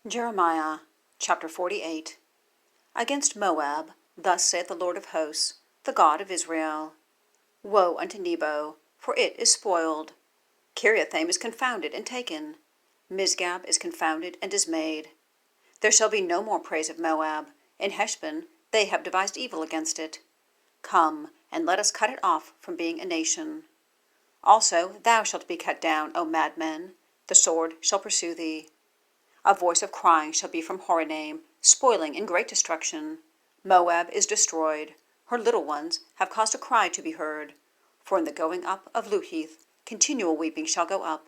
Jeremiah chapter 48. Against Moab, thus saith the Lord of hosts, the God of Israel. Woe unto Nebo, for it is spoiled. Kiriathaim is confounded and taken. Misgab is confounded and dismayed. There shall be no more praise of Moab. In Heshbon they have devised evil against it. Come, and let us cut it off from being a nation. Also thou shalt be cut down, O Madmen. The sword shall pursue thee. A voice of crying shall be from Horonaim, spoiling in great destruction. Moab is destroyed. Her little ones have caused a cry to be heard. For in the going up of Luhith, continual weeping shall go up.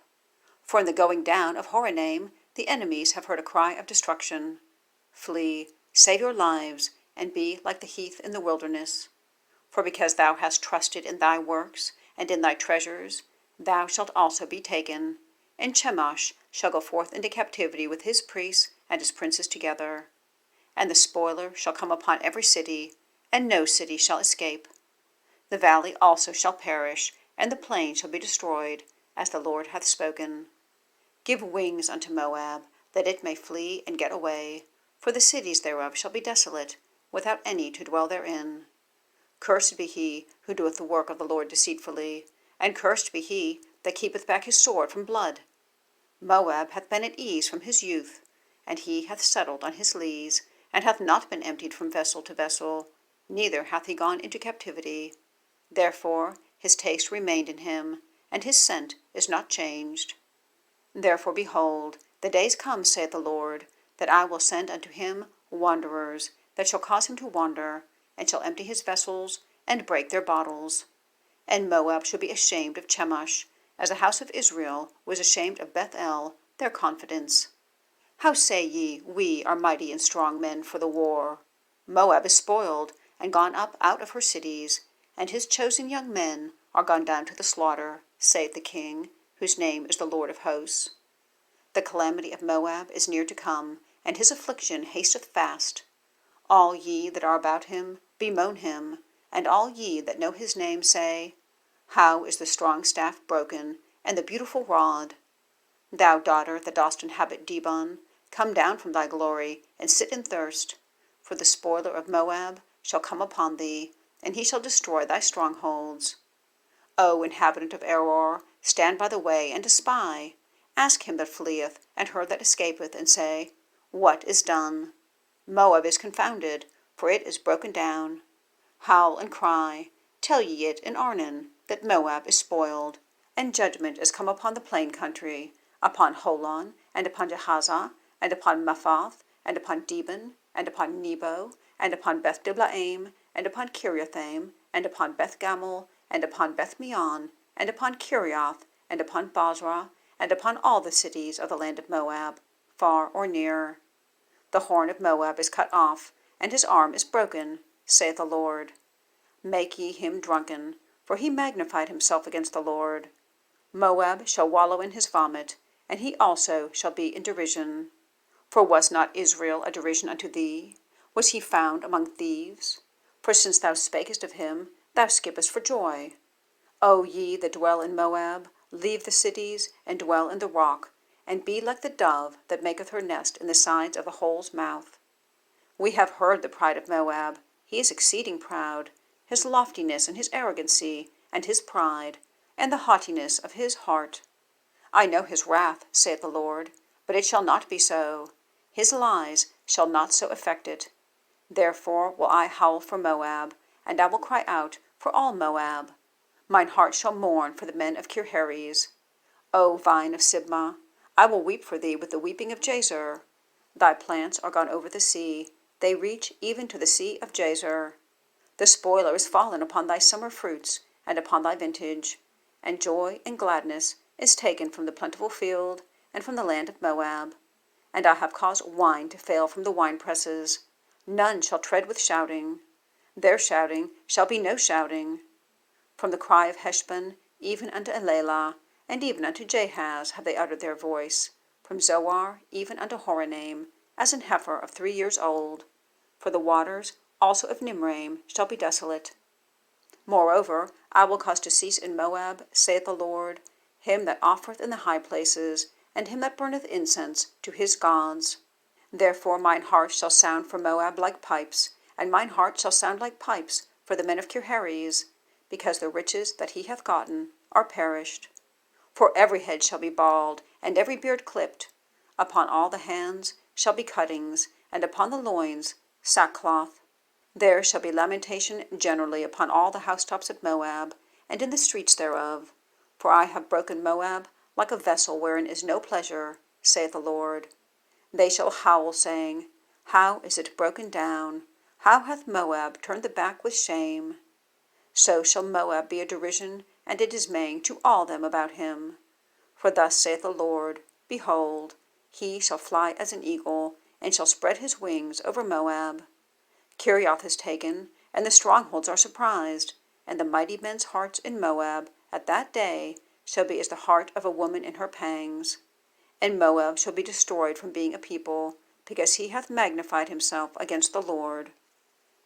For in the going down of Horonaim, the enemies have heard a cry of destruction. Flee, save your lives, and be like the heath in the wilderness. For because thou hast trusted in thy works, and in thy treasures, thou shalt also be taken. And Chemosh shall go forth into captivity with his priests and his princes together. And the spoiler shall come upon every city, and no city shall escape. The valley also shall perish, and the plain shall be destroyed, as the Lord hath spoken. Give wings unto Moab, that it may flee and get away, for the cities thereof shall be desolate, without any to dwell therein. Cursed be he who doeth the work of the Lord deceitfully, and cursed be he that keepeth back his sword from blood. Moab hath been at ease from his youth, and he hath settled on his lees, and hath not been emptied from vessel to vessel, neither hath he gone into captivity. Therefore his taste remained in him, and his scent is not changed. Therefore, behold, the days come, saith the Lord, that I will send unto him wanderers, that shall cause him to wander, and shall empty his vessels, and break their bottles. And Moab shall be ashamed of Chemosh, as the house of Israel was ashamed of Bethel, their confidence. How say ye, we are mighty and strong men for the war? Moab is spoiled, and gone up out of her cities, and his chosen young men are gone down to the slaughter, saith the King, whose name is the Lord of hosts. The calamity of Moab is near to come, and his affliction hasteth fast. All ye that are about him bemoan him, and all ye that know his name say, How is the strong staff broken, and the beautiful rod? Thou daughter that dost inhabit Dibon, come down from thy glory, and sit in thirst. For the spoiler of Moab shall come upon thee, and he shall destroy thy strongholds. O inhabitant of Aror, stand by the way, and espy. Ask him that fleeth, and her that escapeth, and say, What is done? Moab is confounded, for it is broken down. Howl and cry, tell ye it in Arnon, that Moab is spoiled, and judgment is come upon the plain country, upon Holon, and upon Jahazah, and upon Mephath, and upon Dibon, and upon Nebo, and upon Beth-diblaim, and upon Kiriathaim, and upon Beth-gamul, and upon Beth-meon, and upon Kiriath, and upon Bozrah, and upon all the cities of the land of Moab, far or near. The horn of Moab is cut off, and his arm is broken, saith the Lord. Make ye him drunken, for he magnified himself against the Lord. Moab shall wallow in his vomit, and he also shall be in derision. For was not Israel a derision unto thee? Was he found among thieves? For since thou spakest of him, thou skippest for joy. O ye that dwell in Moab, leave the cities, and dwell in the rock, and be like the dove that maketh her nest in the sides of the hole's mouth. We have heard the pride of Moab. He is exceeding proud, his loftiness and his arrogancy, and his pride, and the haughtiness of his heart. I know his wrath, saith the Lord, but it shall not be so. His lies shall not so affect it. Therefore will I howl for Moab, and I will cry out for all Moab. Mine heart shall mourn for the men of Kirhares. O vine of Sibmah, I will weep for thee with the weeping of Jazer. Thy plants are gone over the sea, they reach even to the sea of Jazer. The spoiler is fallen upon thy summer fruits, and upon thy vintage, and joy and gladness is taken from the plentiful field, and from the land of Moab. And I have caused wine to fail from the winepresses. None shall tread with shouting. Their shouting shall be no shouting. From the cry of Heshbon, even unto Elalah, and even unto Jahaz have they uttered their voice, from Zoar even unto Horonaim, as an heifer of 3 years old. For the waters also of Nimraim shall be desolate. Moreover, I will cause to cease in Moab, saith the Lord, him that offereth in the high places, and him that burneth incense to his gods. Therefore mine heart shall sound for Moab like pipes, and mine heart shall sound like pipes for the men of Kiriathaim, because the riches that he hath gotten are perished. For every head shall be bald, and every beard clipped. Upon all the hands shall be cuttings, and upon the loins sackcloth. There shall be lamentation generally upon all the housetops of Moab, and in the streets thereof. For I have broken Moab like a vessel wherein is no pleasure, saith the Lord. They shall howl, saying, How is it broken down? How hath Moab turned the back with shame? So shall Moab be a derision and a dismaying to all them about him. For thus saith the Lord, Behold, he shall fly as an eagle, and shall spread his wings over Moab. Kiriath is taken, and the strongholds are surprised, and the mighty men's hearts in Moab at that day shall be as the heart of a woman in her pangs. And Moab shall be destroyed from being a people, because he hath magnified himself against the Lord.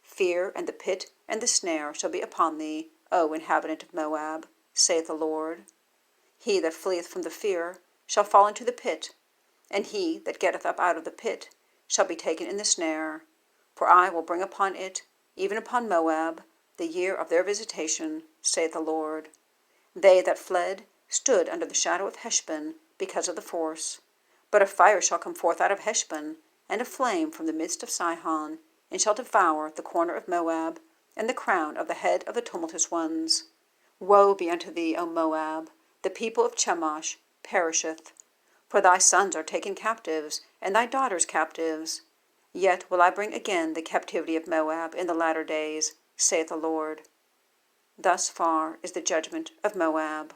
Fear and the pit and the snare shall be upon thee, O inhabitant of Moab, saith the Lord. He that fleeth from the fear shall fall into the pit, and he that getteth up out of the pit shall be taken in the snare. For I will bring upon it, even upon Moab, the year of their visitation, saith the Lord. They that fled stood under the shadow of Heshbon because of the force. But a fire shall come forth out of Heshbon, and a flame from the midst of Sihon, and shall devour the corner of Moab, and the crown of the head of the tumultuous ones. Woe be unto thee, O Moab! The people of Chemosh perisheth. For thy sons are taken captives, and thy daughters captives. Yet will I bring again the captivity of Moab in the latter days, saith the Lord. Thus far is the judgment of Moab.